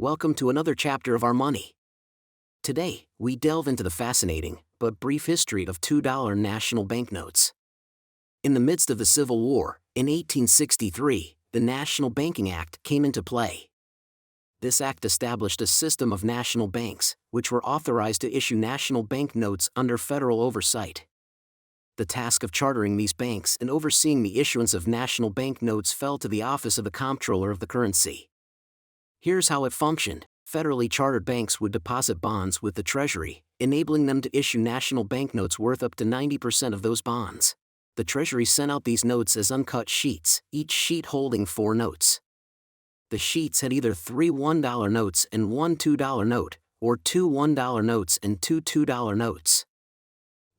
Welcome to another chapter of our money. Today, we delve into the fascinating, but brief history of $2 national banknotes. In the midst of the Civil War, in 1863, the National Banking Act came into play. This act established a system of national banks, which were authorized to issue national banknotes under federal oversight. The task of chartering these banks and overseeing the issuance of national banknotes fell to the office of the Comptroller of the Currency. Here's how it functioned. Federally chartered banks would deposit bonds with the Treasury, enabling them to issue national banknotes worth up to 90% of those bonds. The Treasury sent out these notes as uncut sheets, each sheet holding 4 notes. The sheets had either 3 $1 notes and 1 $2 note, or 2 $1 notes and 2 $2 notes.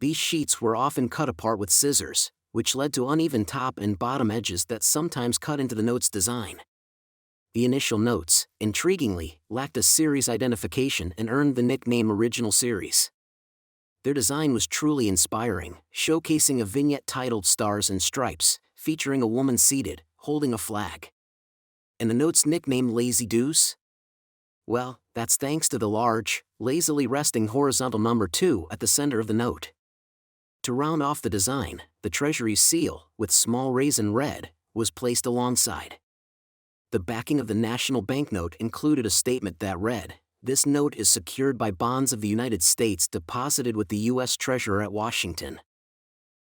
These sheets were often cut apart with scissors, which led to uneven top and bottom edges that sometimes cut into the note's design. The initial notes, intriguingly, lacked a series identification and earned the nickname Original Series. Their design was truly inspiring, showcasing a vignette titled Stars and Stripes, featuring a woman seated, holding a flag. And the note's nickname Lazy Deuce? Well, that's thanks to the large, lazily resting horizontal number 2 at the center of the note. To round off the design, the Treasury's seal, with small rays in red, was placed alongside. The backing of the national banknote included a statement that read, "This note is secured by bonds of the United States deposited with the U.S. Treasurer at Washington."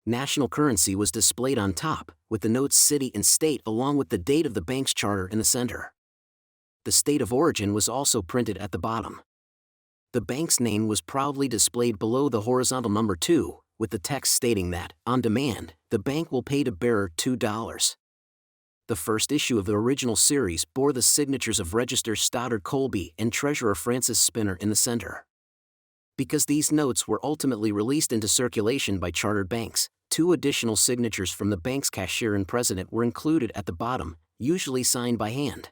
National currency was displayed on top, with the note's city and state along with the date of the bank's charter in the center. The state of origin was also printed at the bottom. The bank's name was proudly displayed below the horizontal number 2, with the text stating that, on demand, the bank will pay to bearer $2. The first issue of the original series bore the signatures of Register Stoddard Colby and Treasurer Francis Spinner in the center. Because these notes were ultimately released into circulation by chartered banks, 2 additional signatures from the bank's cashier and president were included at the bottom, usually signed by hand.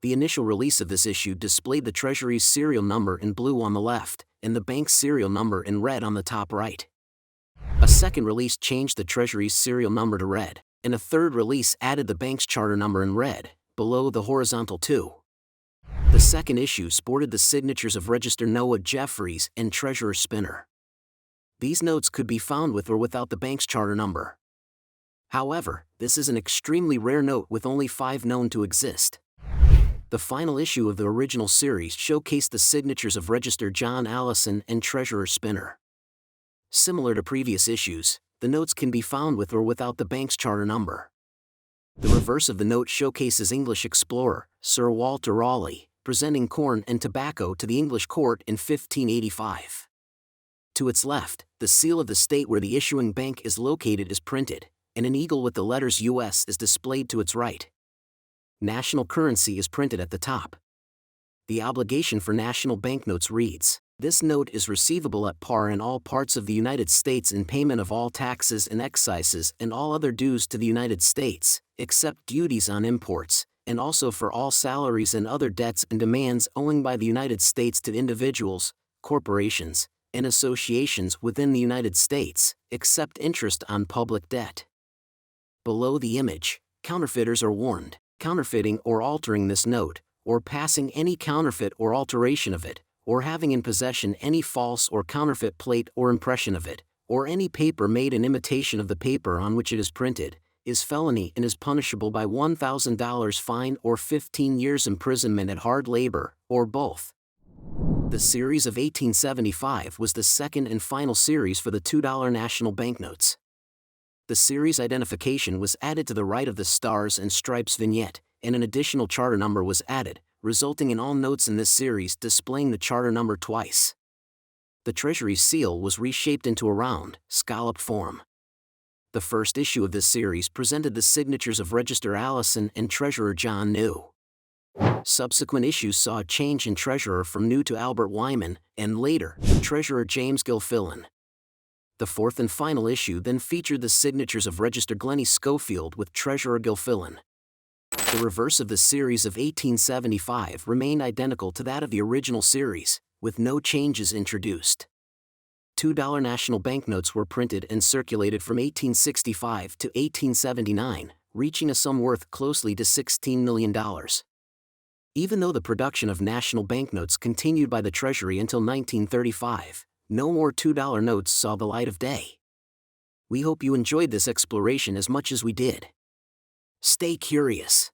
The initial release of this issue displayed the Treasury's serial number in blue on the left, and the bank's serial number in red on the top right. A second release changed the Treasury's serial number to red, and a third release added the bank's charter number in red, below the horizontal 2. The second issue sported the signatures of Register Noah Jeffries and Treasurer Spinner. These notes could be found with or without the bank's charter number. However, this is an extremely rare note with only 5 known to exist. The final issue of the original series showcased the signatures of Register John Allison and Treasurer Spinner. Similar to previous issues, the notes can be found with or without the bank's charter number. The reverse of the note showcases English explorer, Sir Walter Raleigh, presenting corn and tobacco to the English court in 1585. To its left, the seal of the state where the issuing bank is located is printed, and an eagle with the letters US is displayed to its right. National currency is printed at the top. The obligation for national banknotes reads, "This note is receivable at par in all parts of the United States in payment of all taxes and excises and all other dues to the United States, except duties on imports, and also for all salaries and other debts and demands owing by the United States to individuals, corporations, and associations within the United States, except interest on public debt." Below the image, counterfeiters are warned, counterfeiting or altering this note, or passing any counterfeit or alteration of it, or having in possession any false or counterfeit plate or impression of it, or any paper made in imitation of the paper on which it is printed, is felony and is punishable by $1,000 fine or 15 years imprisonment at hard labor, or both. The series of 1875 was the second and final series for the $2 national banknotes. The series identification was added to the right of the Stars and Stripes vignette, and an additional charter number was added, resulting in all notes in this series displaying the charter number twice. The Treasury's seal was reshaped into a round, scalloped form. The first issue of this series presented the signatures of Register Allison and Treasurer John New. Subsequent issues saw a change in Treasurer from New to Albert Wyman, and later, Treasurer James Gilfillan. The fourth and final issue then featured the signatures of Register Glennie Schofield with Treasurer Gilfillan. The reverse of the series of 1875 remained identical to that of the original series, with no changes introduced. $2 national banknotes were printed and circulated from 1865 to 1879, reaching a sum worth closely to $16 million. Even though the production of national banknotes continued by the Treasury until 1935, no more $2 notes saw the light of day. We hope you enjoyed this exploration as much as we did. Stay curious.